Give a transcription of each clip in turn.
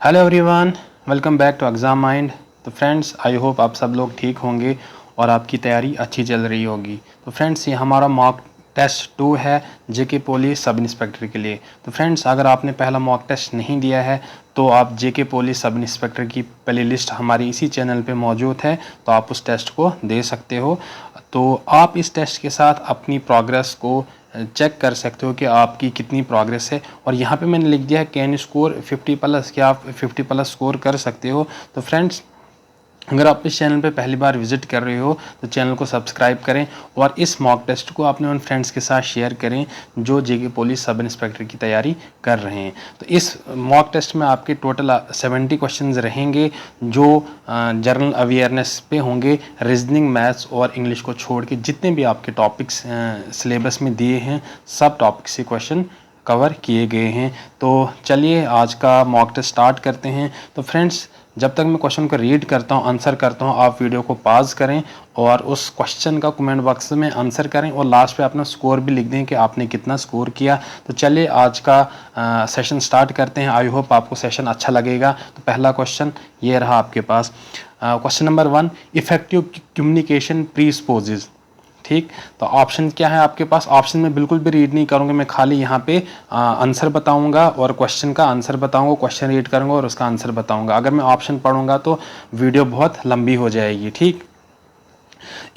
Hello everyone, welcome back to exam mind. तो friends, I hope आप सब लोग ठीक होंगे और आपकी तैयारी अच्छी चल रही होगी। तो फ्रेंड्स, ये हमारा मॉक टेस्ट 2 है जेके पुलिस सब इंस्पेक्टर के लिए। तो फ्रेंड्स, अगर आपने पहला मॉक टेस्ट नहीं दिया है तो आप जेके पुलिस सब इंस्पेक्टर की प्ले लिस्ट हमारी इसी चैनल पे मौजूद है, तो आप उस टेस्ट को दे सकते हो। तो आप इस टेस्ट के साथ अपनी प्रोग्रेस को चेक कर सकते हो कि आपकी कितनी प्रोग्रेस है। और यहाँ पे मैंने लिख दिया है कैन स्कोर 50 प्लस, क्या आप 50 प्लस स्कोर कर सकते हो। तो फ्रेंड्स, अगर आप इस चैनल पे पहली बार विजिट कर रहे हो तो चैनल को सब्सक्राइब करें और इस मॉक टेस्ट को अपने उन फ्रेंड्स के साथ शेयर करें जो जेके पुलिस सब इंस्पेक्टर की तैयारी कर रहे हैं। तो इस मॉक टेस्ट में आपके टोटल 70 क्वेश्चंस रहेंगे जो जनरल अवेयरनेस पे होंगे। रीजनिंग, मैथ्स और इंग्लिश को छोड़ के जितने भी आपके टॉपिक्स सिलेबस में दिए हैं सब टॉपिक से क्वेश्चन कवर किए गए हैं। तो चलिए आज का मॉक टेस्ट स्टार्ट करते हैं। तो फ्रेंड्स, जब तक मैं क्वेश्चन को रीड करता हूँ, आंसर करता हूँ, आप वीडियो को पॉज करें और उस क्वेश्चन का कमेंट बॉक्स में आंसर करें और लास्ट पे अपना स्कोर भी लिख दें कि आपने कितना स्कोर किया। तो चलिए आज का सेशन स्टार्ट करते हैं। आई होप आपको सेशन अच्छा लगेगा। तो पहला क्वेश्चन ये रहा आपके पास। Question number 1, effective communication presupposes. ठीक, तो ऑप्शन क्या है आपके पास? ऑप्शन में बिल्कुल भी रीड नहीं करूंगा, मैं खाली यहाँ पे आंसर बताऊंगा और क्वेश्चन का आंसर बताऊंगा, क्वेश्चन रीड करूंगा और उसका आंसर बताऊंगा। अगर मैं ऑप्शन पढ़ूंगा तो वीडियो बहुत लंबी हो जाएगी। ठीक,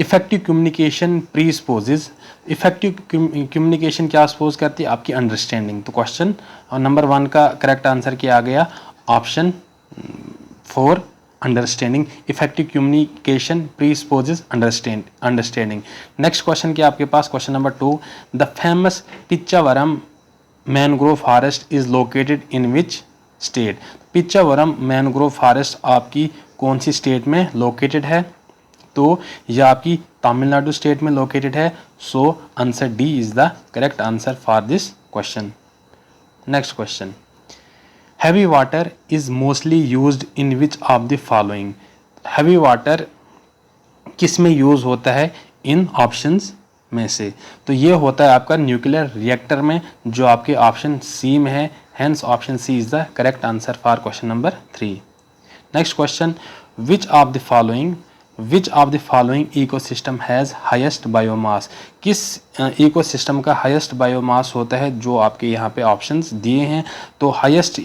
इफेक्टिव कम्युनिकेशन प्रीसपोजेज। इफेक्टिव कम्युनिकेशन क्या सपोज करती है? आपकी अंडरस्टैंडिंग। तो क्वेश्चन नंबर 1 का करेक्ट आंसर क्या आ गया? Option 4, understanding. Effective communication presupposes understanding. Next question क्या आपके पास? Question number 2, the famous Pichavaram mangrove forest is located in which state. Pichavaram mangrove forest आपकी कौन सी स्टेट में लोकेटेड है? तो यह आपकी तमिलनाडु स्टेट में लोकेटेड है। So answer D is the correct answer for this question. Next question, heavy water is mostly used in which of the following. Heavy water किस में यूज होता है इन ऑप्शंस में से? तो ये होता है आपका न्यूक्लियर रिएक्टर में, जो आपके ऑप्शन सी में है। Hence option C is the correct answer for question number 3। Next question, which of the following ecosystem has highest biomass. किस इकोसिस्टम का हाईएस्ट बायोमास होता है? जो आपके यहाँ पे ऑप्शंस दिए हैं। तो हाईएस्ट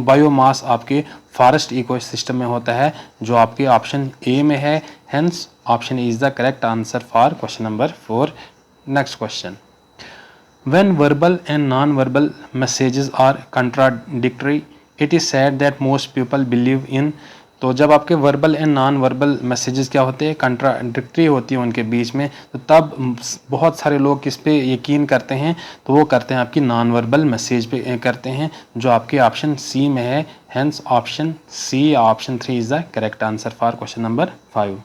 बायोमास आपके फॉरेस्ट इकोसिस्टम में होता है, जो आपके ऑप्शन ए में है। Hence option is the correct answer for question number 4। Next question, when verbal and non-verbal messages are contradictory it is said that most people believe in। तो जब आपके verbal and non verbal messages क्या होते हैं? Contradictory होती है उनके बीच में, तो तब बहुत सारे लोग किस पे यकीन करते हैं? तो वो करते हैं आपकी नॉन वर्बल मैसेज पे करते हैं, जो आपके ऑप्शन सी में है। Hence option C, option 3 is the correct answer for question number 5।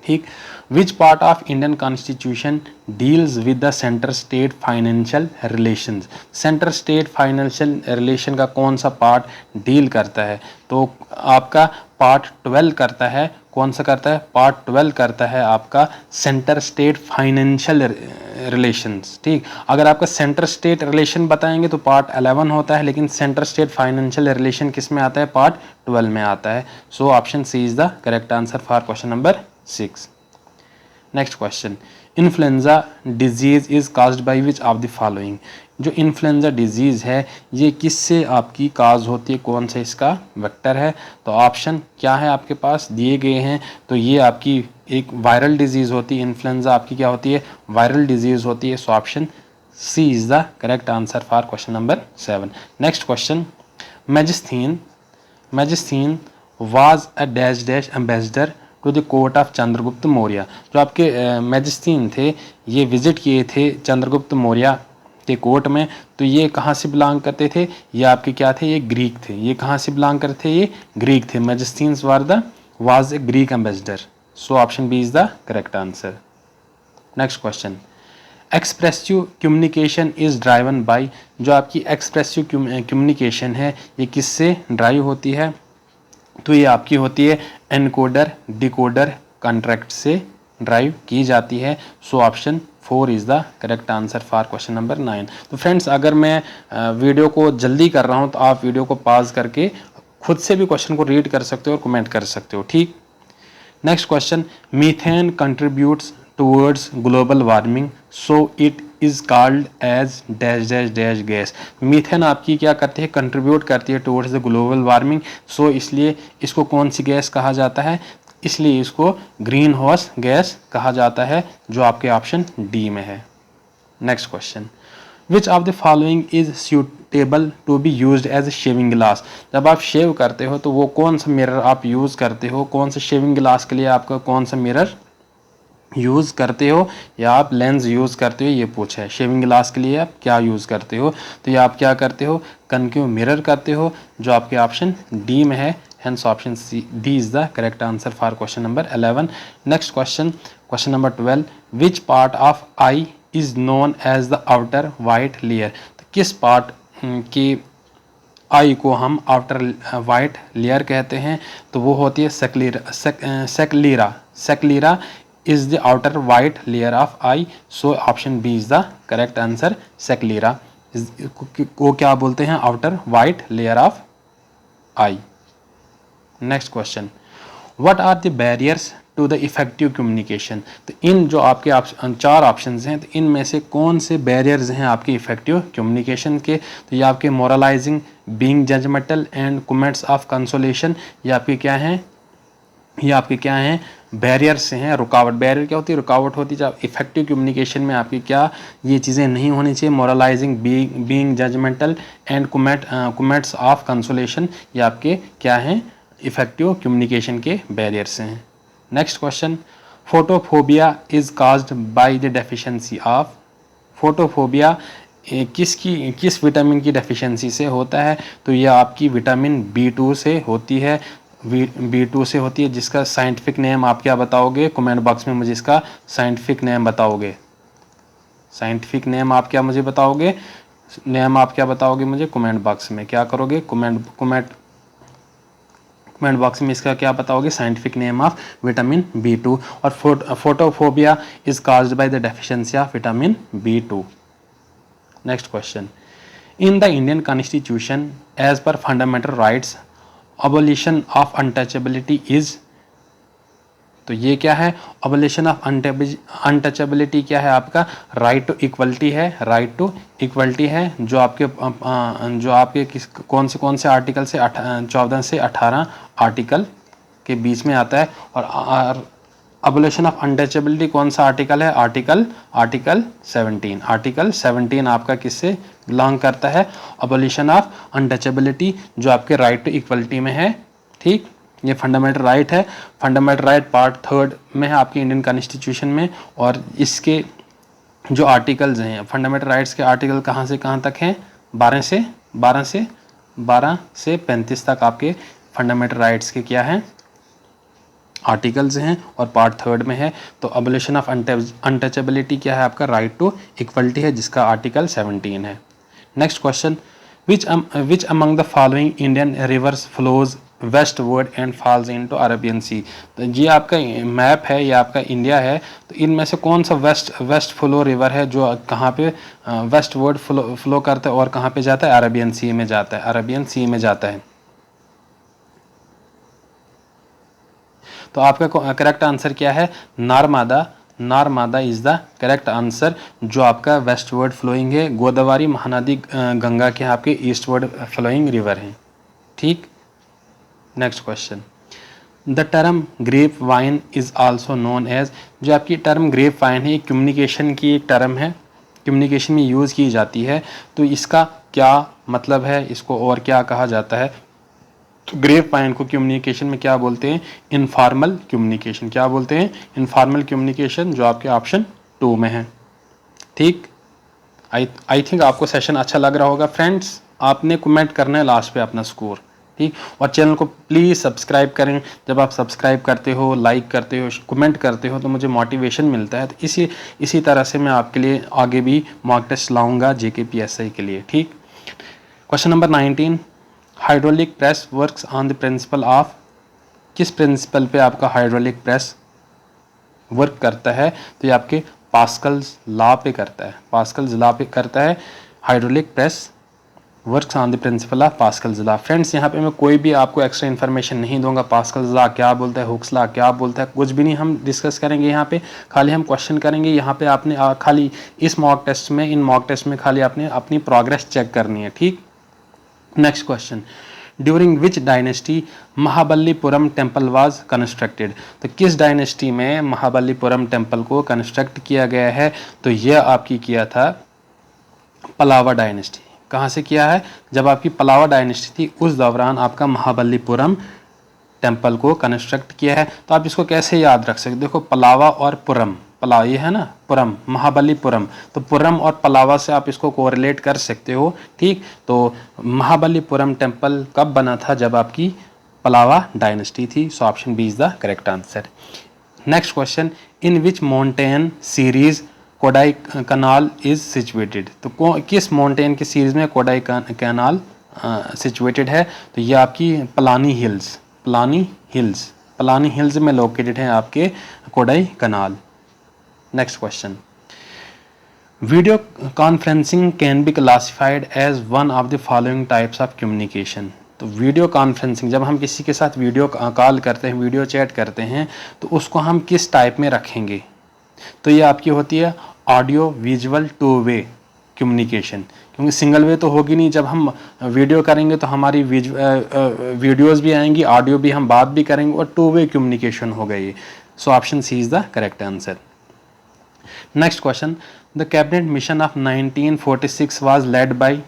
ठीक, which part of Indian constitution deals with the centre state financial relations. Centre state financial relation का कौन सा पार्ट डील करता है? तो आपका पार्ट 12 करता है। कौन सा करता है? पार्ट 12 करता है आपका सेंटर स्टेट फाइनेंशियल रिलेशंस। ठीक, अगर आपका सेंटर स्टेट रिलेशन बताएंगे तो पार्ट 11 होता है, लेकिन सेंटर स्टेट फाइनेंशियल रिलेशन किस में आता है? पार्ट 12 में आता है। So option C is the correct answer for question number 6। Next question, influenza disease is caused by which of the following. जो इन्फ्लुएंजा डिजीज है ये किससे आपकी काज होती है? कौन सा इसका वेक्टर है? तो ऑप्शन क्या है आपके पास दिए गए हैं? तो ये आपकी एक वायरल डिजीज होती है। इन्फ्लुएंजा आपकी क्या होती है? वायरल डिजीज होती है। So option C is the correct answer for question number 7। Next question, Megasthenes was a dash dash ambassador to the court of Chandragupta Maurya. जो आपके मैजिस्ट्रेट थे ये विजिट किए थे चंद्रगुप्त मौर्य के कोर्ट में। तो ये कहाँ से बिलोंग करते थे? ये आपके क्या थे? ये ग्रीक थे। ये कहाँ से बिलोंग करते थे? ये ग्रीक थे। Magistrates was a Greek ambassador. So option B is the correct answer. Next question, expressive communication is driven by. जो आपकी एक्सप्रेसिव कम्युनिकेशन है ये किससे ड्राइव होती है? तो ये आपकी होती है एनकोडर डिकोडर कॉन्ट्रैक्ट से ड्राइव की जाती है। So option 4 is the correct answer for question number 9। तो फ्रेंड्स, अगर मैं वीडियो को जल्दी कर रहा हूँ तो आप वीडियो को पॉज करके खुद से भी क्वेश्चन को रीड कर सकते हो और कमेंट कर सकते हो, ठीक। Next question, methane contributes towards global warming so it is called as dash dash dash gas. Methane आपकी क्या करती है, कंट्रीब्यूट करती है towards the global warming, so इसलिए इसको कौन सी गैस कहा जाता है, इसलिए इसको ग्रीन हाउस गैस कहा जाता है, जो आपके ऑप्शन डी में है। Next question, which of the following is suitable to be used as a shaving glass. जब आप शेव करते हो तो वो कौन सा मिरर आप यूज़ करते हो, कौन सा शेविंग ग्लास के लिए आपका कौन सा मिरर यूज़ करते हो या आप लेंस यूज़ करते हो, ये पूछा है। शेविंग ग्लास के लिए आप क्या यूज़ करते हो, तो ये आप क्या करते हो, कनकेव मिरर करते हो, जो आपके ऑप्शन डी में है। Hence option C, D is the correct answer for question number 11. Next question, question number 12. Which part of eye is known as the outer white layer? तो किस पार्ट की आई को हम आउटर वाइट लेयर कहते हैं, तो वो होती है sclera. Sclera is the outer white layer of eye, so option B is the correct answer. Sclera को क्या बोलते हैं, outer white layer of eye. Next question, what are the barriers to the effective communication. तो इन जो आपके चार options हैं, तो इनमें से कौन से बैरियर्स हैं आपके इफेक्टिव कम्युनिकेशन के, तो ये आपके moralising, being judgmental and comments of consolation, ये आपके क्या हैं, ये आपके क्या हैं, बैरियर्स हैं, रुकावट। बैरियर क्या होती है, रुकावट होती है। जब इफेक्टिव कम्युनिकेशन में आपकी क्या ये चीज़ें नहीं होनी चाहिए, moralising, being judgmental and comments of consolation, ये आपके क्या हैं, इफेक्टिव कम्युनिकेशन के बैरियर्स हैं। Next question, photophobia is caused by the deficiency of. Photophobia किस विटामिन की डेफिशिएंसी से होता है, तो यह आपकी विटामिन B2 से होती है। B2 से होती है, जिसका साइंटिफिक नेम आप क्या बताओगे, कमेंट बॉक्स में मुझे इसका साइंटिफिक नेम बताओगे। साइंटिफिक नेम आप क्या मुझे बताओगे, नेम आप क्या बताओगे मुझे कमेंट बॉक्स में, क्या करोगे, कमेंट बॉक्स में इसका क्या बताओगे, scientific name of vitamin B2। और photophobia is caused by the deficiency of vitamin B2। Next question, in the Indian constitution as per fundamental rights abolition of untouchability is, तो ये क्या है, अबोलिशन ऑफ अनटचेबिलिटी क्या है आपका, right to equality है। Right to equality है, जो आपके कौन से आर्टिकल से 14 से 18 आर्टिकल के बीच में आता है। और अबोलिशन ऑफ अनटचेबिलिटी कौन सा आर्टिकल है, आर्टिकल 17। आर्टिकल 17 आपका किससे बिलोंग करता है, अबोलिशन ऑफ अनटचेबिलिटी, जो आपके राइट टू इक्वलिटी में है, ठीक। ये फंडामेंटल राइट है। फंडामेंटल राइट पार्ट 3 में है आपके इंडियन कॉन्स्टिट्यूशन में। और इसके जो आर्टिकल्स हैं, फंडामेंटल राइट्स के आर्टिकल कहाँ से कहाँ तक हैं, 12 से 35 तक आपके फंडामेंटल राइट्स के क्या हैं, आर्टिकल्स हैं, और पार्ट 3 में है। तो अबोलिशन ऑफ अनटचेबिलिटी क्या है आपका, राइट टू इक्वलिटी है, जिसका आर्टिकल 17 है। Next question, which among the following Indian rivers flows westward and falls into Arabian sea. तो ये आपका मैप है, ये आपका इंडिया है, तो इनमें से कौन सा वेस्ट फ्लो रिवर है जो कहाँ पे वेस्टवर्ड फ्लो करता है और कहाँ पे जाता है, अरेबियन सी में जाता है, अरेबियन सी में जाता है। तो आपका करेक्ट आंसर क्या है, नारमादा। नारमादा इज द करेक्ट आंसर, जो आपका वेस्टवर्ड फ्लोइंग है। गोदावरी महानदी गंगा के आपके ईस्टवर्ड फ्लोइंग रिवर हैं, ठीक। Next question, the term grapevine is also known as, जो आपकी टर्म ग्रेप वाइन है, कम्युनिकेशन की एक टर्म है, कम्युनिकेशन में यूज़ की जाती है, तो इसका क्या मतलब है, इसको और क्या कहा जाता है। तो ग्रेप वाइन को कम्युनिकेशन में क्या बोलते हैं, इनफॉर्मल कम्युनिकेशन। क्या बोलते हैं, इनफॉर्मल कम्युनिकेशन, जो आपके ऑप्शन 2 में है, ठीक। आई थिंक आपको सेशन अच्छा लग रहा होगा। फ्रेंड्स, आपने कमेंट करना है लास्ट पे अपना स्कोर, ठीक। और चैनल को प्लीज़ सब्सक्राइब करें। जब आप सब्सक्राइब करते हो, लाइक करते हो, कमेंट करते हो, तो मुझे मोटिवेशन मिलता है। तो इसी तरह से मैं आपके लिए आगे भी मॉक टेस्ट लाऊंगा JKPSI के लिए, ठीक। Question number 19, hydraulic press works on the principle of, किस प्रिंसिपल पे आपका हाइड्रोलिक प्रेस वर्क करता है, तो ये आपके पास्कल्स लॉ पे करता है, पास्कल्स लॉ पे करता है। Hydraulic press works on the principle of Pascal's law. Friends यहाँ पे मैं कोई भी आपको एक्स्ट्रा इन्फॉर्मेशन नहीं दूंगा, पास्कल्स लॉ क्या बोलता है, हुक्स लॉ क्या बोलता है, कुछ भी नहीं हम डिस्कस करेंगे यहाँ पे। खाली हम क्वेश्चन करेंगे। यहाँ पे आपने खाली इस मॉक टेस्ट में, इन मॉक टेस्ट में खाली आपने अपनी प्रोग्रेस चेक करनी है, ठीक। Next question, during which dynasty Mahabalipuram temple was constructed. तो किस डायनेस्टी में महाबलीपुरम टेम्पल को कंस्ट्रक्ट किया गया है, तो यह आपकी किया था पलावा डायनेस्टी। कहाँ से किया है, जब आपकी पलावा डायनेस्टी थी उस दौरान आपका महाबलीपुरम टेम्पल को कंस्ट्रक्ट किया है। तो आप इसको कैसे याद रख सकते, देखो पलावा और पुरम, पलावा ये है ना, पुरम महाबलीपुरम, तो पुरम और पलावा से आप इसको कोरिलेट कर सकते हो, ठीक। तो महाबलीपुरम टेम्पल कब बना था, जब आपकी पलावा डायनेस्टी थी। So option B is the correct answer. Next question, in which mountain series Kodaikanal is situated. तो किस माउंटेन की सीरीज में कोडाई कैनाल सिचुएटेड है, तो ये आपकी पलानी हिल्स, पलानी हिल्स में लोकेटेड है आपके Kodaikanal. Next question, video conferencing can be classified as one of the following types of communication. तो वीडियो कॉन्फ्रेंसिंग, जब हम किसी के साथ वीडियो कॉल करते हैं, वीडियो चैट करते हैं, तो उसको हम किस टाइप में रखेंगे, तो ये आपकी होती है audio visual two way communication, क्योंकि सिंगल वे तो होगी नहीं। जब हम वीडियो करेंगे तो हमारी वीडियोस भी आएंगी, ऑडियो भी, हम बात भी करेंगे, और टू वे कम्युनिकेशन हो गई। So option C is the correct answer. Next question, the cabinet mission of 1946 was led by.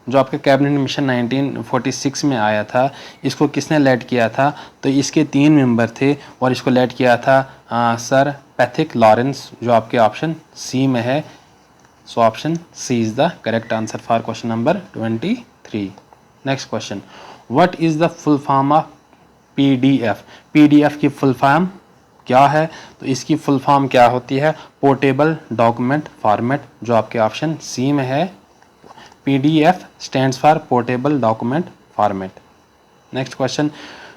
जो आपका कैबिनेट मिशन 1946 में आया था, इसको किसने लेड किया था, तो इसके 3 मेंबर थे और इसको लेड किया था सर पैथिक लॉरेंस, जो आपके ऑप्शन सी में है। So option C is the correct answer for question number 23। Next question, what is the full form of PDF. PDF की फुल फॉर्म क्या है, तो इसकी फुल फॉर्म क्या होती है, पोर्टेबल डॉक्यूमेंट फॉर्मेट, जो आपके ऑप्शन सी में है। PDF stands for portable document format. Next question,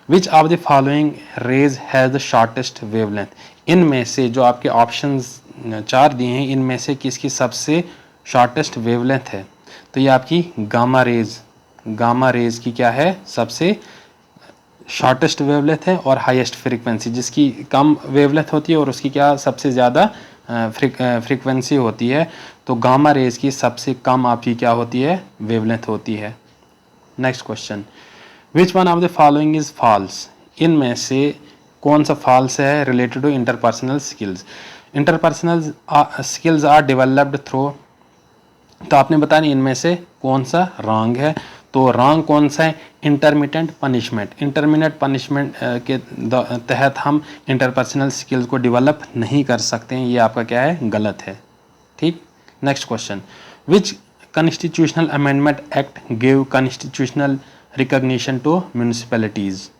which of the following rays has the shortest wavelength? इनमें से जो आपके ऑप्शंस 4 दिए हैं, इनमें से किसकी सबसे शॉर्टेस्ट वेवलेंथ है, तो ये आपकी गामा रेज की क्या है, सबसे शॉर्टेस्ट वेवलेंथ है, और हाईएस्ट फ्रीक्वेंसी, जिसकी कम वेवलेंथ होती है और उसकी क्या सबसे ज़्यादा फ्रीक्वेंसी होती है। तो गामा रेज की सबसे कम आपकी क्या होती है, वेवलेंथ होती है। Next question, which one of the following is false. इनमें से कौन सा फॉल्स है, related to interpersonal skills. Interpersonal skills are developed through, तो आपने बताया इनमें से कौन सा रॉन्ग है, तो रॉन्ग कौन सा है, इंटरमिटेंट पनिशमेंट। इंटरमिटेंट पनिशमेंट के तहत हम इंटरपर्सनल स्किल्स को डेवलप नहीं कर सकते हैं, ये आपका क्या है, गलत है, ठीक। Next question, which constitutional amendment act give constitutional recognition to municipalities.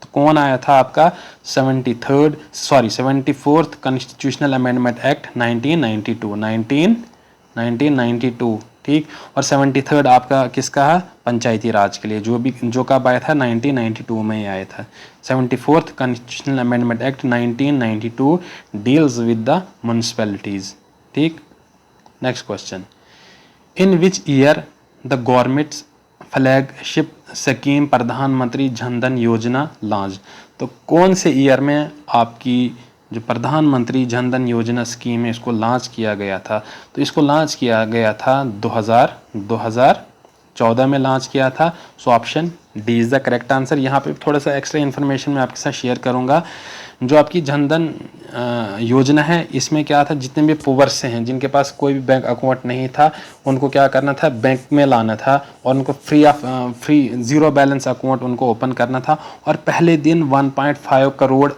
तो कौन आया था आपका 74th कॉन्स्टिट्यूशनल अमेंडमेंट एक्ट 1992, ठीक। और 73rd आपका किसका है, पंचायती राज के लिए, जो कब आया था, 1992 में ही आया था। 74th constitutional amendment act 1992 deals with the municipalities, ठीक। Next question, in which year the government's flagship scheme Pradhan Mantri Jan धन योजना लॉन्च। तो कौन से ईयर में आपकी जो प्रधानमंत्री जन धन योजना स्कीम है, इसको लॉन्च किया गया था, तो इसको लॉन्च किया गया था 2014 में लॉन्च किया था। सो option D is the correct answer. यहाँ पे थोड़ा सा एक्स्ट्रा इन्फॉर्मेशन मैं आपके साथ शेयर करूँगा। जो आपकी जन धन योजना है, इसमें क्या था, जितने भी पुअर से हैं, जिनके पास कोई भी बैंक अकाउंट नहीं था, उनको क्या करना था, बैंक में लाना था और उनको फ्री ज़ीरो बैलेंस अकाउंट उनको ओपन करना था। और पहले दिन 1.5 करोड़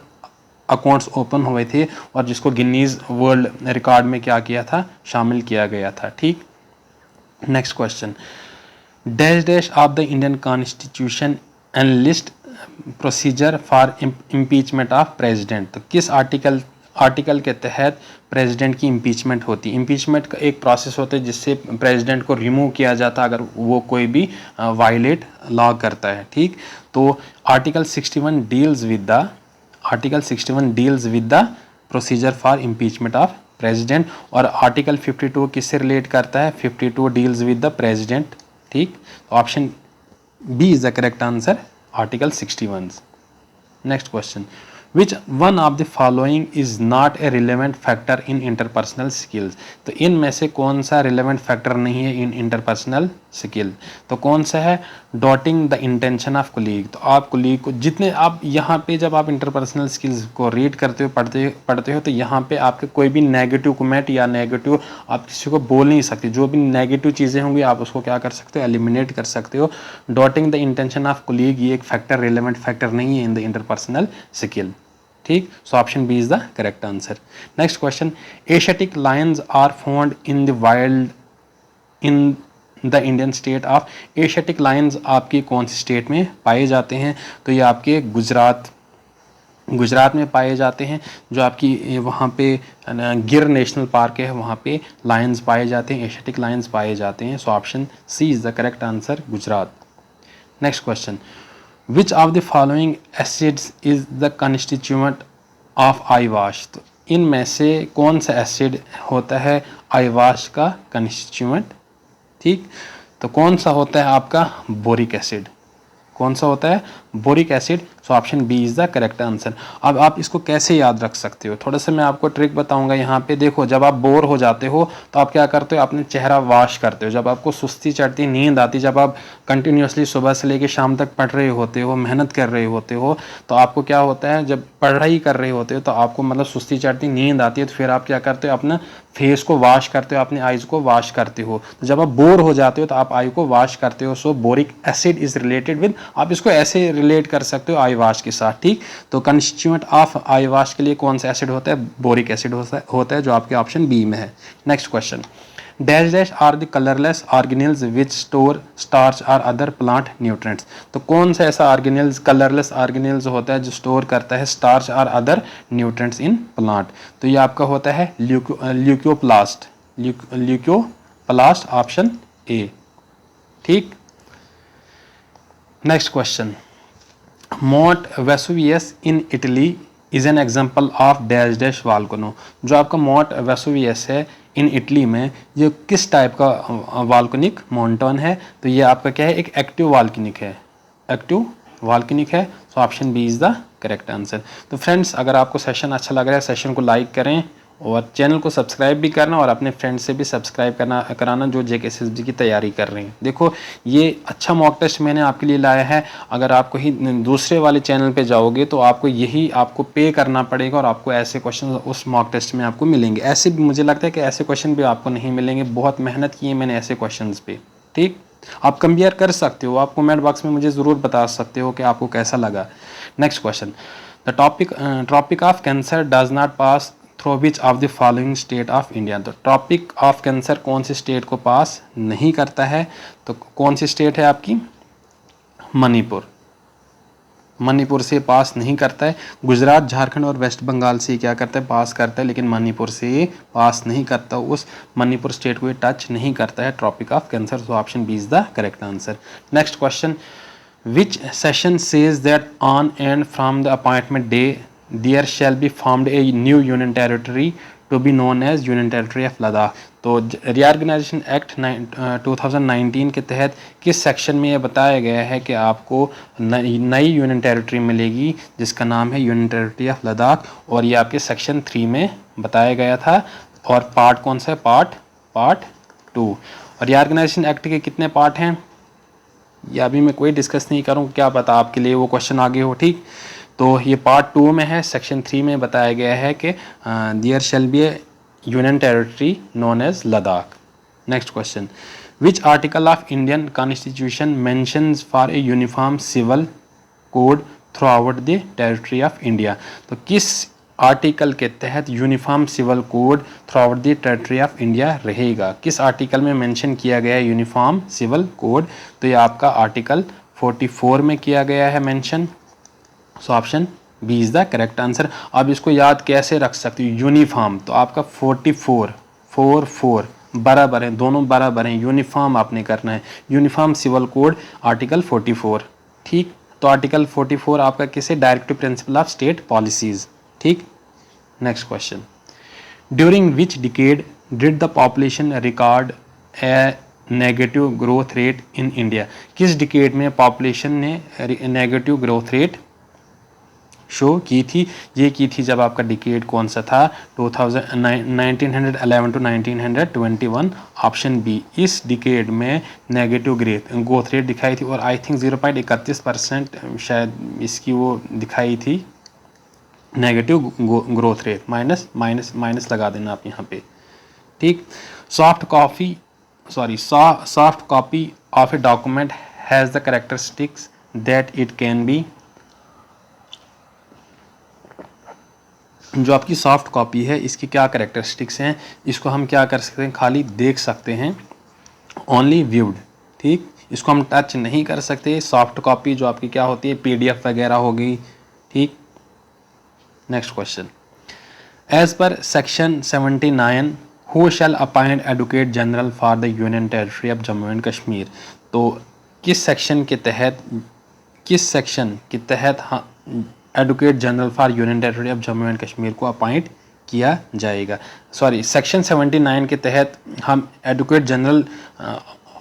अकाउंट्स ओपन हुए थे और जिसको गिनीज वर्ल्ड रिकॉर्ड में क्या किया था, शामिल किया गया था, ठीक। Next question, dash of the Indian constitution enlist procedure for impeachment of president. तो किस आर्टिकल के तहत प्रेसिडेंट की इम्पीचमेंट होती है। इम्पीचमेंट का एक प्रोसेस होता है जिससे प्रेसिडेंट को रिमूव किया जाता है अगर वो कोई भी वायलेट लॉ करता है, ठीक। तो article 61 deals with the procedure for impeachment of president, और आर्टिकल 52 किससे रिलेट करता है? 52 डील्स विद द प्रेसिडेंट। ठीक, तो option B is the correct answer, article 61। Next question, which one of the following is not a relevant factor in interpersonal skills? तो इनमें से कौन सा रिलेवेंट फैक्टर नहीं है इन इंटरपर्सनल स्किल? तो कौन सा है? डॉटिंग द इंटेंशन ऑफ कुलीग। तो आप कुलीग को जितने आप यहाँ पे जब आप इंटरपर्सनल स्किल्स को रीड करते हो, पढ़ते हो, तो यहाँ पे आपके कोई भी नेगेटिव कमेंट या नेगेटिव आप किसी को बोल नहीं सकते। जो भी नेगेटिव चीज़ें होंगी आप उसको क्या कर सकते हो? एलिमिनेट कर सकते हो। डॉटिंग द इंटेंशन ऑफ कुलीग ये एक फैक्टर, रिलेवेंट फैक्टर नहीं है इन द इंटरपर्सनल स्किल। ठीक, so option B is the correct answer. Next question, Asiatic lions are found in the wild in the Indian state of. Asiatic lions आपकी कौन सी state में पाए जाते हैं? तो ये आपके गुजरात में पाए जाते हैं। जो आपकी वहाँ पे गिर नेशनल पार्क है वहाँ पे लायंस पाए जाते हैं, एशियाटिक लायंस पाए जाते हैं। So option C is the correct answer, Gujarat. Next question, which of the following acids is the constituent of eyewash? तो इनमें से कौन सा एसिड होता है आई वॉश का कंस्टिट्यूएंट? ठीक, तो कौन सा होता है आपका? Boric acid. कौन सा होता है? Boric acid. So option B is the correct answer. अब आप इसको कैसे याद रख सकते हो? थोड़ा सा मैं आपको ट्रिक बताऊंगा यहाँ पे। देखो, जब आप बोर हो जाते हो तो आप क्या करते हो? अपने चेहरा वॉश करते हो। जब आपको सुस्ती चढ़ती, नींद आती, जब आप कंटिन्यूसली सुबह से लेकर शाम तक पढ़ रहे होते हो, मेहनत कर रहे होते हो, तो आपको क्या होता है? जब पढ़ाई कर रहे होते हो तो आपको मतलब सुस्ती चढ़ती, नींद आती है, तो फिर आप क्या करते हो? अपना फेस को वॉश करते हो, अपने आईज को वॉश करते हो। तो जब आप बोर हो जाते हो तो आप आई को वॉश करते हो। So boric acid is related with, आप इसको ऐसे रिलेट कर सकते हो आई वॉश के साथ। ठीक, तो कंस्टिट्यूएंट ऑफ आई वॉश के लिए कौन सा एसिड होता है? बोरिक एसिड होता है, जो आपके ऑप्शन बी में है। Next question, dash dash are the colourless organelles which store starch और अदर प्लांट न्यूट्रिएंट्स? तो कौन सा ऐसा ऑर्गेनेल्स, कलरलेस ऑर्गेनेल्स होता है जो स्टोर करता है स्टार्च और अदर न्यूट्रिएंट्स इन प्लांट? तो ये आपका होता है ल्यूकोप्लास्ट। Leucoplast, option A. ठीक, next question, Mount Vesuvius in Italy is an example of dash dash volcano? जो आपका माउंट वेसुवियस है इन इटली में, ये किस टाइप का वाल्कनिक माउंटेन है? तो ये आपका क्या है? एक एक्टिव वाल्कनिक है, एक्टिव वाल्कनिक है। So option B is the correct answer. तो फ्रेंड्स, अगर आपको सेशन अच्छा लग रहा है, सेशन को लाइक करें और चैनल को सब्सक्राइब भी करना, और अपने फ्रेंड्स से भी सब्सक्राइब कराना जो JKSSB की तैयारी कर रहे हैं। देखो, ये अच्छा मॉक टेस्ट मैंने आपके लिए लाया है। अगर आप कहीं दूसरे वाले चैनल पे जाओगे तो आपको यही आपको पे करना पड़ेगा, और आपको ऐसे क्वेश्चन उस मॉक टेस्ट में आपको मिलेंगे। ऐसे भी मुझे लगता है कि ऐसे क्वेश्चन भी आपको नहीं मिलेंगे। बहुत मेहनत की है मैंने ऐसे क्वेश्चन पे। ठीक, आप कंपेयर कर सकते हो, आप कमेंट बॉक्स में मुझे ज़रूर बता सकते हो कि आपको कैसा लगा। Next question, the topic of cancer does not pass through which of the following state of India? तो टॉपिक ऑफ कैंसर कौन सी स्टेट को पास नहीं करता है? तो कौन सी स्टेट है आपकी? मणिपुर। मणिपुर से पास नहीं करता है। गुजरात, झारखंड और वेस्ट बंगाल से क्या करता है? पास करता है, लेकिन मणिपुर से पास नहीं करता। उस मणिपुर स्टेट को ये टच नहीं करता है topic of cancer. So option B is the correct answer. Next question, which section says that on and from the appointment day there shall be formed a new union territory to be known as union territory of Ladakh? तो reorganisation act 2019 के तहत किस section में ये बताया गया है कि आपको नई यूनियन टेरिटरी मिलेगी जिसका नाम है यूनियन टेरिटरी ऑफ लद्दाख? और ये आपके सेक्शन 3 में बताया गया था। और पार्ट कौन सा है? पार्ट 2। और रीऑर्गेनाइजेशन एक्ट के कितने पार्ट हैं ये अभी मैं कोई डिस्कस नहीं करूँ, क्या पता आपके लिए वो क्वेश्चन आगे हो। ठीक, तो ये पार्ट 2 में है। सेक्शन 3 में बताया गया है कि there shall be a union territory known as Ladakh. Next question, which article of Indian constitution mentions for a uniform civil code throughout the territory of India? तो किस आर्टिकल के तहत uniform civil code throughout the territory of India रहेगा? किस article में mention किया गया है यूनिफॉर्म सिविल कोड? तो ये आपका आर्टिकल 44 में किया गया है mention. So option B is the correct answer. अब इसको याद कैसे रख सकते हो? यूनिफॉर्म, तो आपका 44 बराबर है, दोनों बराबर हैं। यूनिफॉर्म आपने करना है, यूनिफॉर्म सिविल कोड आर्टिकल 44। ठीक, तो आर्टिकल 44 आपका किसे? Directive principle of state policies. ठीक, next question, during which decade did the population record a negative growth rate in India? किस डिकेड में पॉपुलेशन ने नेगेटिव ग्रोथ रेट शो की थी? ये की थी जब आपका डिकेड कौन सा था? 1911 टू 1921, ऑप्शन बी। इस डिकेड में नेगेटिव ग्रोथ रेट दिखाई थी और आई थिंक 0.31% शायद इसकी वो दिखाई थी नेगेटिव ग्रोथ रेट। माइनस लगा देना आप यहाँ पे, ठीक। Soft copy of a document has the characteristics that it can be. जो आपकी सॉफ्ट कॉपी है इसकी क्या कैरेक्टरिस्टिक्स हैं? इसको हम क्या कर सकते हैं? खाली देख सकते हैं, ओनली व्यूड, ठीक। इसको हम टच नहीं कर सकते। सॉफ्ट कॉपी जो आपकी क्या होती है, PDF वगैरह हो गई, ठीक। Next question, as per section 79 who shall appoint advocate general for the union territory of Jammu and Kashmir? तो किस सेक्शन के तहत advocate general for union territory of Jammu and Kashmir को अपॉइंट किया जाएगा? सॉरी, सेक्शन 79 के तहत हम advocate general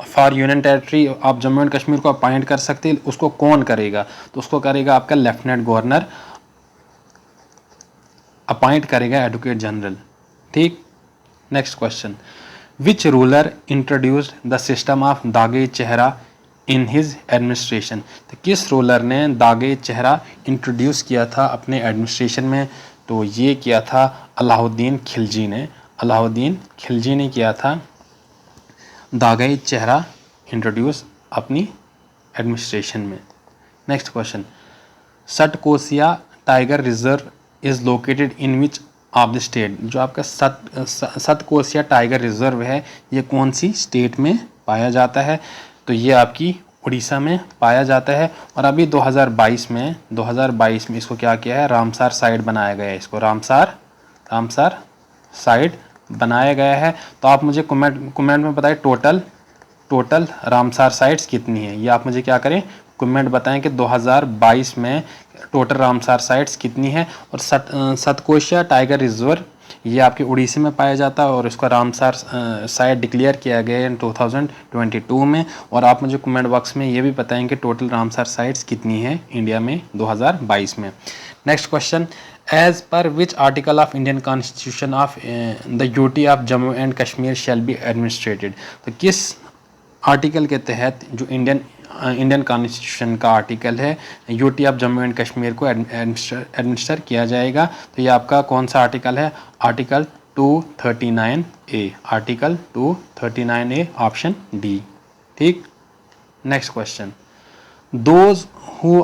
for union territory of Jammu and Kashmir को अपॉइंट कर सकते हैं। उसको कौन करेगा? तो उसको करेगा आपका लेफ्टिनेंट गवर्नर, अपॉइंट करेगा एडवोकेट जनरल, ठीक। Next question, which ruler introduced the system of दागे चेहरा इन हिज एडमिनिस्ट्रेशन? तो किस रूलर ने दागे चेहरा इंट्रोड्यूस किया था अपने एडमिनिस्ट्रेशन में? तो ये किया था अलाउद्दीन खिलजी ने किया था दागे चेहरा इंट्रोड्यूस अपनी एडमिनिस्ट्रेशन में। Next question, Satkosia tiger reserve is located in which of the state? जो आपका सतकोसिया टाइगर रिजर्व है ये कौन सी स्टेट में पाया जाता है? तो ये आपकी उड़ीसा में पाया जाता है। और अभी 2022 में इसको क्या किया है? रामसार साइट बनाया गया है। इसको रामसार साइट बनाया गया है। तो आप मुझे कमेंट में बताएं टोटल रामसार साइट्स कितनी है? ये आप मुझे क्या करें, कमेंट बताएं कि 2022 में टोटल रामसार साइट्स कितनी है। और सतकोशिया टाइगर रिजर्व ये आपके उड़ीसा में पाया जाता है और इसका रामसार साइट डिक्लेयर किया गया है 2022 में। और आप मुझे कमेंट बॉक्स में ये भी बताएं कि टोटल रामसार साइट्स कितनी है इंडिया में 2022 में। Next question, as per which article of Indian constitution of the UT of Jammu and Kashmir shall be administered? तो किस आर्टिकल के तहत जो इंडियन कॉन्स्टिट्यूशन का आर्टिकल है UT of Jammu and Kashmir को एडमिनिस्टर किया जाएगा? तो ये आपका कौन सा आर्टिकल है? Article 239A, article 239A, option D, ठीक। Next question, those who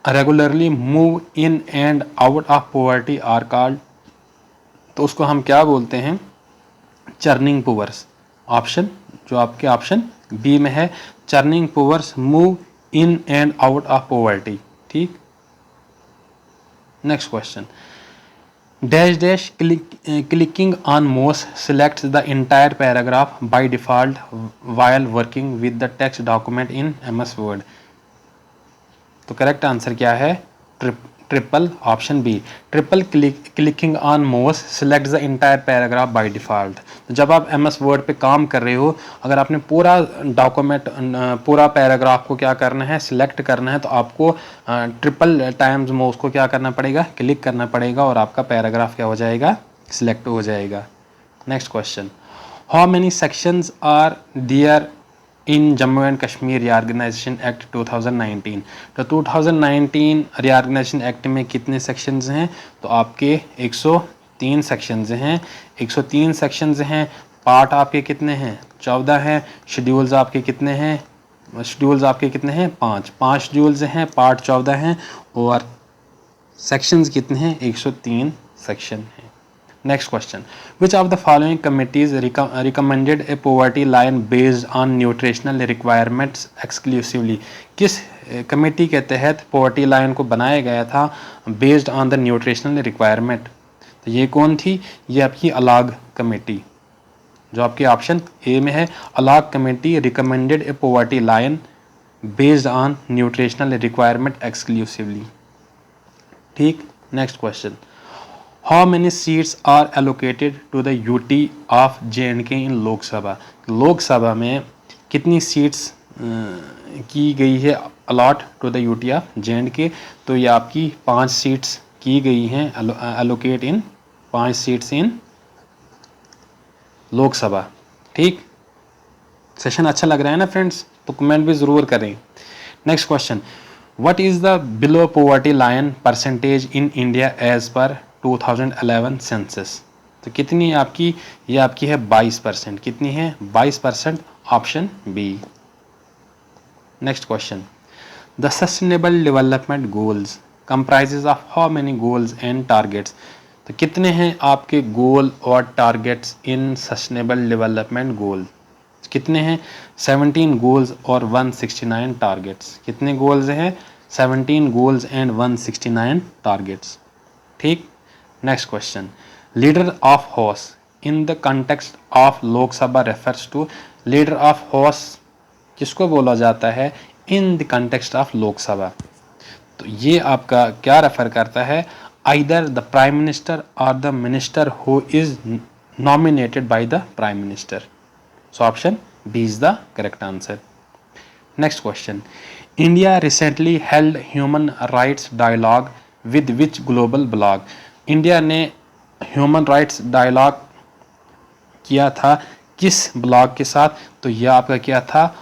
regularly move in and out of poverty are called? तो उसको हम क्या बोलते हैं? Churning poors. ऑप्शन जो आपके ऑप्शन बी में है, churning poors move in and out of poverty, ठीक। Next question, dash clicking on mouse selects the entire paragraph by default while working with the text document in MS Word? तो correct answer क्या है? Triple, option B, triple clicking on mouse select the entire paragraph by default. तो जब आप MS word पे काम कर रहे हो, अगर आपने पूरा डॉक्यूमेंट पूरा पैराग्राफ को क्या करना है, सिलेक्ट करना है, तो आपको ट्रिपल टाइम्स मोस को क्या करना पड़ेगा? क्लिक करना पड़ेगा और आपका पैराग्राफ क्या हो जाएगा? सिलेक्ट हो जाएगा। Next question, how many sections are there in Jammu and Kashmir reorganisation act 2019? तो 2019 रीऑर्गेनाइजेशन एक्ट में कितने सेक्शंस हैं? तो आपके 103 सेक्शंस हैं। 103 सेक्शंस हैं। पार्ट आपके कितने हैं? 14 हैं। शेड्यूल्स आपके कितने हैं? 5 शेड्यूल्स हैं, पार्ट 14 हैं और सेक्शंस कितने हैं? 103 सेक्शन हैं। Next question, which of the following committees recommended a poverty line based on nutritional requirements exclusively? किस कमेटी के तहत पॉवर्टी लाइन को बनाया गया था based on the nutritional requirement? तो ये कौन थी? ये आपकी अलाग कमेटी, जो आपके ऑप्शन ए में है। Alagh committee recommended a poverty line based on nutritional requirement exclusively, ठीक। Next question, how many seats are allocated to the UT of J&K in Lok Sabha? Lok Sabha में कितनी सीट्स की गई है allot to the UT of J&K? तो ये आपकी 5 सीट्स की गई हैं allocate in 5 seats in Lok Sabha. ठीक, सेशन अच्छा लग रहा है ना फ्रेंड्स? तो कमेंट भी ज़रूर करें। Next question, what is the below poverty line percentage in India as per 2011 census? तो कितनी आपकी, ये आपकी है 22%। कितनी है? 22%, option B. Next question, the sustainable development goals comprises of how many goals and targets? तो कितने हैं आपके गोल और targets in sustainable development goal? कितने हैं? 17 गोल्स और 169 टारगेट्स। कितने गोल्स हैं? 17 गोल्स एंड 169 टारगेट्स। ठीक, next question, leader of house in the context of Lok Sabha refers to? Leader of house किसको बोला जाता है in the context of Lok Sabha? तो ये आपका क्या रेफर करता है? आइदर द प्राइम मिनिस्टर और the minister who is nominated by the prime minister. So option B is the correct answer. Next question. India recently held human rights dialogue with which global blog? India ने human rights dialogue किया था किस blog के साथ? तो यह आपका क्या था?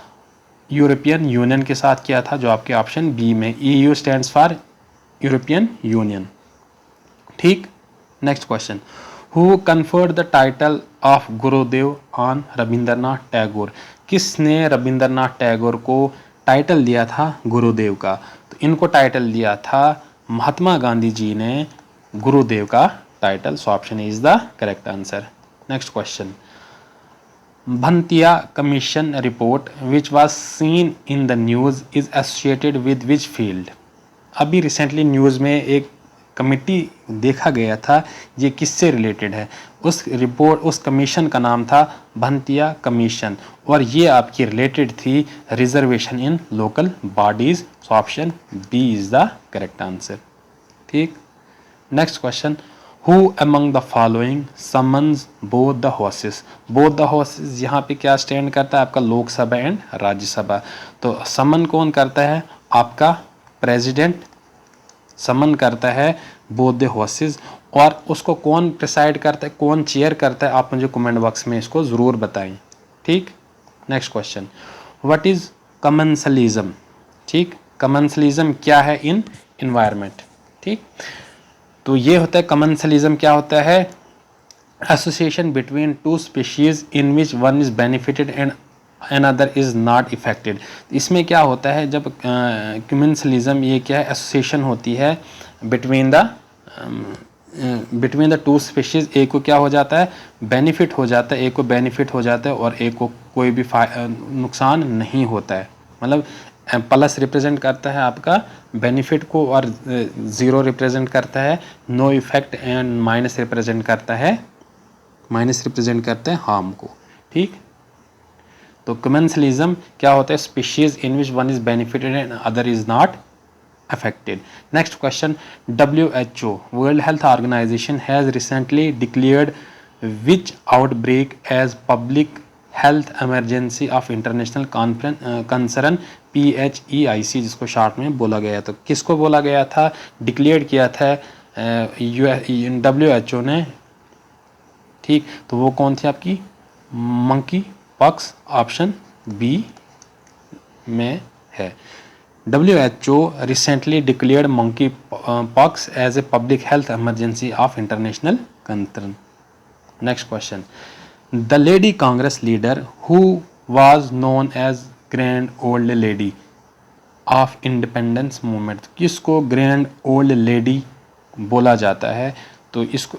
यूरोपियन यूनियन के साथ किया था, जो आपके ऑप्शन बी में। EU stands for European Union. ठीक, next question, Who conferred the title of Gurudev on Rabindranath Tagore? किसने रविंद्रनाथ टैगोर को टाइटल दिया था गुरुदेव का? तो इनको टाइटल दिया था महात्मा गांधी जी ने गुरुदेव का title. So option is the correct answer. Next question, Bhantia commission report which was seen in the news is associated with which field? अभी रिसेंटली न्यूज़ में एक कमिटी देखा गया था, ये किससे रिलेटेड है? उस रिपोर्ट, उस कमीशन का नाम था भंतिया कमीशन, और ये आपकी रिलेटेड थी reservation in local bodies. So option B is the correct answer. ठीक, next question, who among the following summons both the houses? Both the houses यहाँ पे क्या स्टैंड करता है? आपका लोकसभा एंड राज्यसभा। तो समन कौन करता है? आपका प्रेसिडेंट समन करता है बोथ द हाउसेस, और उसको कौन प्रिसाइड करता है, कौन चेयर करता है? आप मुझे कमेंट बॉक्स में इसको ज़रूर बताएं। ठीक, next question, what is commensalism? ठीक, कमेंसलिज्म क्या है इन एनवायरनमेंट? ठीक, तो ये होता है कमेंसलिज्म क्या होता है? Association between two species in which one is benefited and another is not affected. इसमें क्या होता है जब कमेंसलिज्म, ये क्या है? एसोसिएशन होती है बिटवीन द टू स्पीशीज। एक को क्या हो जाता है? बेनिफिट हो जाता है, एक को बेनिफिट हो जाता है, और एक को कोई भी नुकसान नहीं होता है। मतलब प्लस रिप्रेजेंट करता है आपका बेनिफिट को, और ज़ीरो रिप्रेजेंट करता है no effect, and minus represent करता है हार्म को। ठीक, तो कमेंसलिज्म क्या होता है? Species in which one is benefited and other is not affected. Next question, WHO world health organisation has recently declared which outbreak as public health emergency of international concern PHEIC, जिसको short में बोला गया। तो किसको बोला गया था? Declare किया था WHO ने। ठीक, तो वो कौन थी आपकी? मंकी पॉक्स, ऑप्शन बी में है। WHO recently declared monkey pox as a public health emergency of international concern. Next question, the lady Congress leader who was known as grand old lady of independence movement? किसको grand old lady बोला जाता है? तो इसको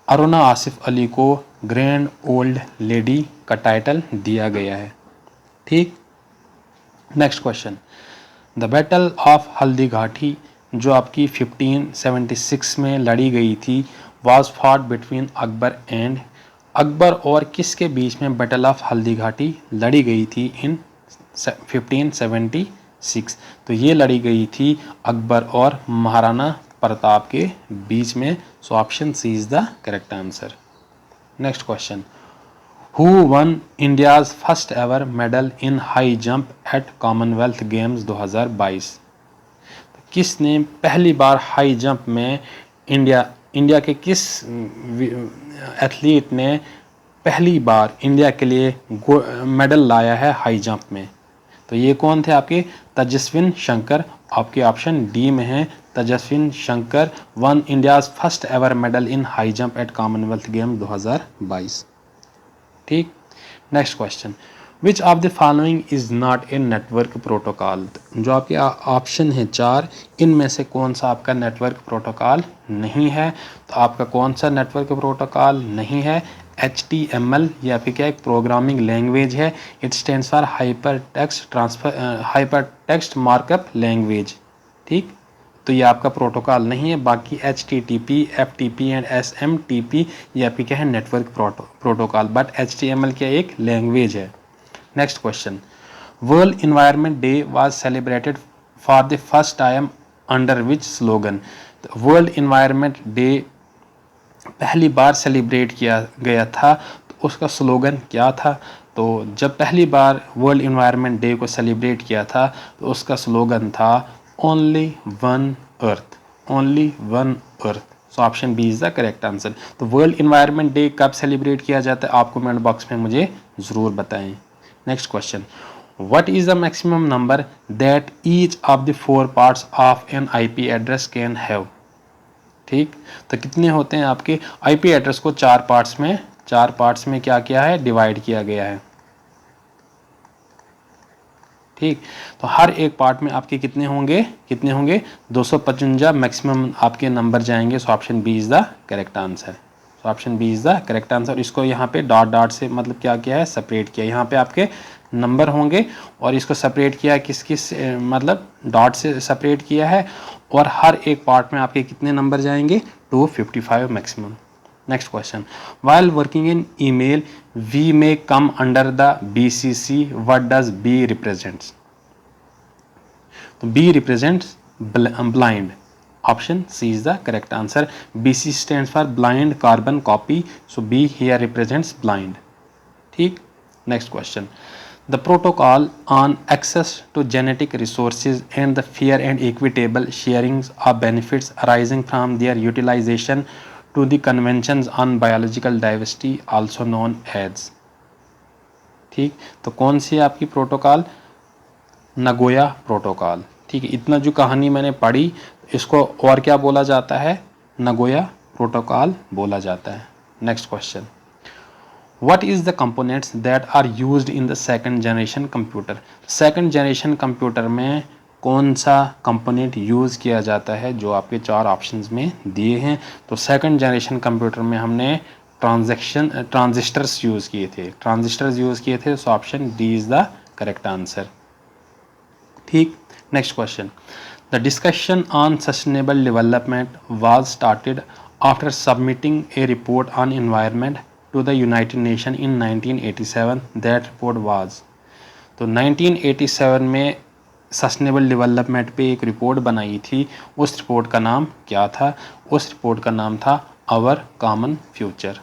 अरुणा आसिफ अली को grand old lady का title दिया गया है। ठीक, next question, the battle of Haldi Ghati जो आपकी 1576 में लड़ी गई थी वाज फॉट बिटवीन अकबर और किसके बीच में बैटल ऑफ हल्दी घाटी लड़ी गई थी इन 1576? तो ये लड़ी गई थी अकबर और महाराणा प्रताप के बीच में। So option C is the correct answer. Next question, who won India's first ever medal in high jump at Commonwealth Games 2022? किसने पहली बार हाई जंप में इंडिया के किस एथलीट ने पहली बार इंडिया के लिए मेडल लाया है हाई जंप में? तो ये कौन थे आपके? तेजस्विन शंकर। आपके ऑप्शन डी में है तेजस्विन Shankar one India's first ever medal in high jump at Commonwealth game 2022। ठीक। Next question, which of the following is not a network protocol? जो आपके ऑप्शन है 4, इनमें से कौन सा आपका नेटवर्क प्रोटोकॉल नहीं है? तो आपका कौन सा नेटवर्क प्रोटोकॉल नहीं है? HTML या फिर क्या एक प्रोग्रामिंग लैंग्वेज है। It stands for hyper text markup language. ठीक, तो ये आपका प्रोटोकॉल नहीं है। बाकी HTTP, FTP एंड SMTP ये आपकी क्या है? Network protocol. बट HTML क्या एक लैंग्वेज है। Next question, world environment day was celebrated for the first time under which slogan? World environment day पहली बार सेलिब्रेट किया गया था, तो उसका स्लोगन क्या था? तो जब पहली बार वर्ल्ड इन्वायरमेंट डे को सेलिब्रेट किया था तो उसका स्लोगन था only one earth, only one earth. So option B is the correct answer. तो वर्ल्ड इन्वायरमेंट डे कब सेलिब्रेट किया जाता है आपको कमेंट बॉक्स में मुझे ज़रूर बताएं। Next question, what is the maximum number that each of the 4 parts of an IP address can have? ठीक, तो कितने होते हैं आपके? IP एड्रेस को 4 पार्ट्स में क्या किया है? डिवाइड किया गया है। ठीक, तो हर एक पार्ट में आपके कितने होंगे? 255 मैक्सिमम आपके नंबर जाएंगे। So option B is the correct answer. So option B is the correct answer. इसको यहाँ पे डॉट डॉट से मतलब क्या किया है? सेपरेट किया। यहाँ पे आपके नंबर होंगे और इसको सेपरेट किया किस मतलब डॉट से सेपरेट किया है। और हर एक पार्ट में आपके कितने नंबर जाएंगे? 255 maximum. Next question, while working in email we may come under the BCC, what does B represents? तो B represents blind. Option C is the correct answer. BC stands for blind carbon copy, so B here represents blind. ठीक। Next question, the protocol on access to genetic resources and the fair and equitable sharing of benefits arising from their utilization to the conventions on biological diversity also known as? ठीक, तो कौन सी है आपकी protocol? Nagoya protocol. ठीक है, इतना जो कहानी मैंने पढ़ी इसको और क्या बोला जाता है? नगोया प्रोटोकॉल बोला जाता है। Next question, What is the components that are used in the second generation computer? Second generation computer में कौन सा कंपोनेंट यूज़ किया जाता है? जो आपके 4 ऑप्शंस में दिए हैं। तो सेकंड जनरेशन कंप्यूटर में हमने ट्रांजिस्टर्स यूज़ किए थे। So option D is the correct answer. ठीक। Next question, the discussion on sustainable development was started after submitting a report on environment to the United Nations in 1987. That report was, तो 1987 में sustainable development पे एक report बनाई थी। उस report का नाम क्या था? उस रिपोर्ट का नाम था our common future.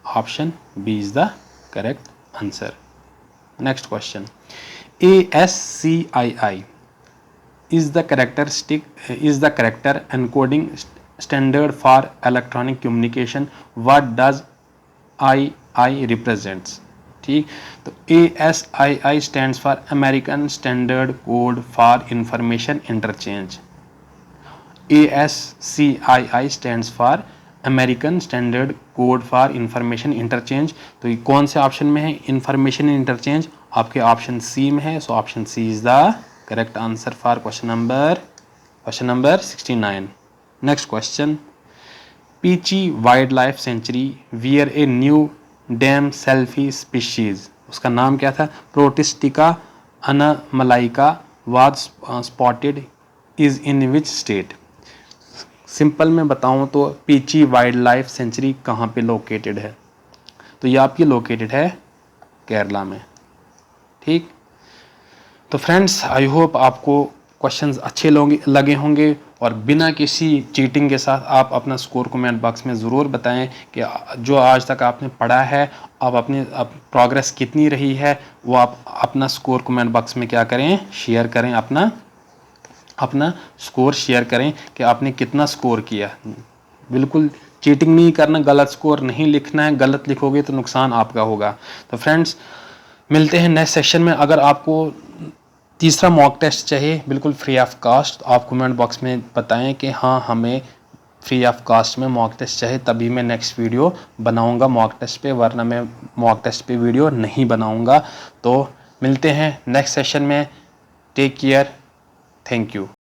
Option B is the correct answer. Next question, ASCII is the character encoding standard for electronic communication. What does II represents? ठीक, तो ASII stands for American Standard Code for Information Interchange. ASCII stands for American Standard Code for Information Interchange. तो ये कौन से option में है? Information interchange आपके option C में है। So option C is the correct answer for question number 69. Next question, Peechi wildlife sanctuary were a new damselfly species, उसका नाम क्या था? Protosticta anamallaica was spotted is in which state? Simple में बताऊं तो पीची wildlife century कहाँ पे located है? तो ये आपकी लोकेटेड है केरला में। ठीक, तो फ्रेंड्स आई होप आपको क्वेश्चंस अच्छे लगे होंगे और बिना किसी चीटिंग के साथ आप अपना स्कोर कमेंट बॉक्स में ज़रूर बताएं कि जो आज तक आपने पढ़ा है आप अपनी प्रोग्रेस कितनी रही है, वो आप अपना स्कोर कमेंट बॉक्स में क्या करें, शेयर करें, अपना स्कोर शेयर करें कि आपने कितना स्कोर किया। बिल्कुल चीटिंग नहीं करना, गलत स्कोर नहीं लिखना है, गलत लिखोगे तो नुकसान आपका होगा। तो फ्रेंड्स मिलते हैं नेक्स्ट सेशन में। अगर आपको तीसरा मॉक टेस्ट चाहिए बिल्कुल फ्री ऑफ कास्ट, आप कमेंट बॉक्स में बताएं कि हाँ हमें फ्री ऑफ कास्ट में मॉक टेस्ट चाहिए, तभी मैं नेक्स्ट वीडियो बनाऊंगा मॉक टेस्ट पे, वरना मैं मॉक टेस्ट पे वीडियो नहीं बनाऊंगा। तो मिलते हैं नेक्स्ट सेशन में। Take care, thank you.